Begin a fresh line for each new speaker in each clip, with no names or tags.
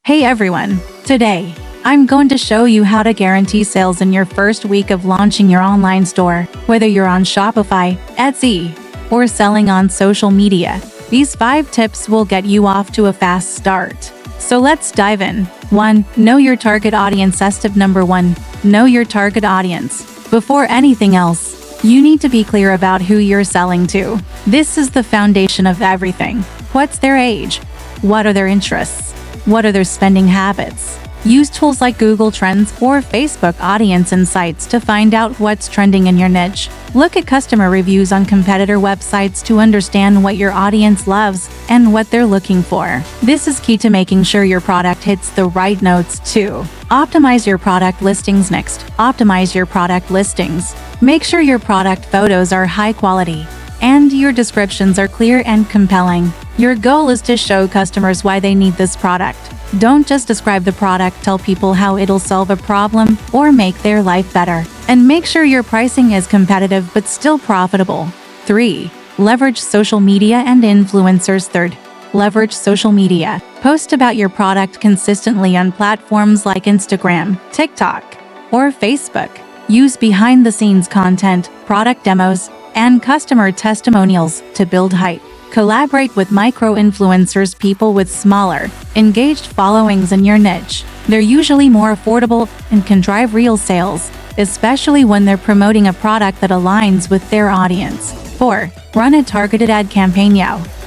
Hey everyone! Today, I'm going to show you how to guarantee sales in your first week of launching your online store, whether you're on Shopify, Etsy, or selling on social media. These 5 tips will get you off to a fast start. So let's dive in. 1. Know your target audience. Step number 1. Know your target audience. Before anything else, you need to be clear about who you're selling to. This is the foundation of everything. What's their age? What are their interests? What are their spending habits? Use tools like Google Trends or Facebook Audience Insights to find out what's trending in your niche. Look at customer reviews on competitor websites to understand what your audience loves and what they're looking for. This is key to making sure your product hits the right notes too. Optimize your product listings. Next, optimize your product listings. Make sure your product photos are high quality and your descriptions are clear and compelling. Your goal is to show customers why they need this product. Don't just describe the product, tell people how it'll solve a problem or make their life better. And make sure your pricing is competitive but still profitable. 3. Leverage social media and influencers. 3. Leverage social media. Post about your product consistently on platforms like Instagram, TikTok, or Facebook. Use behind-the-scenes content, product demos, and customer testimonials to build hype. Collaborate with micro-influencers, people with smaller, engaged followings in your niche. They're usually more affordable and can drive real sales, especially when they're promoting a product that aligns with their audience. 4. Run a targeted ad campaign.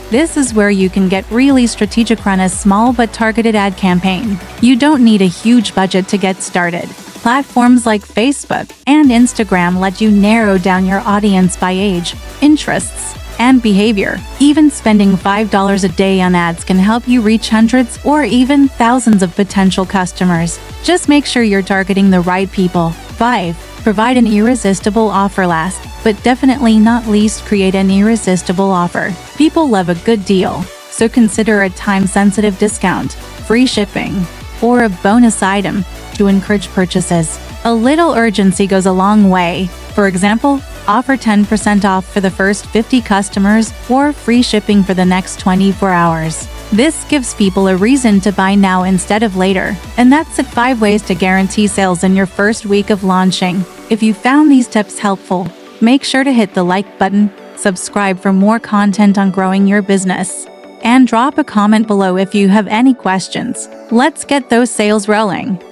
This is where you can get really strategic. Run a small but targeted ad campaign. You don't need a huge budget to get started. Platforms like Facebook and Instagram let you narrow down your audience by age, interests, and behavior. Even spending $5 a day on ads can help you reach hundreds or even thousands of potential customers. Just make sure you're targeting the right people. 5. Provide an irresistible offer. Last, but definitely not least, create an irresistible offer. People love a good deal, so consider a time-sensitive discount, free shipping, or a bonus item to encourage purchases. A little urgency goes a long way. For example, offer 10% off for the first 50 customers or free shipping for the next 24 hours. This gives people a reason to buy now instead of later. And that's it. 5 ways to guarantee sales in your first week of launching. If you found these tips helpful, make sure to hit the like button, subscribe for more content on growing your business, and drop a comment below if you have any questions. Let's get those sales rolling.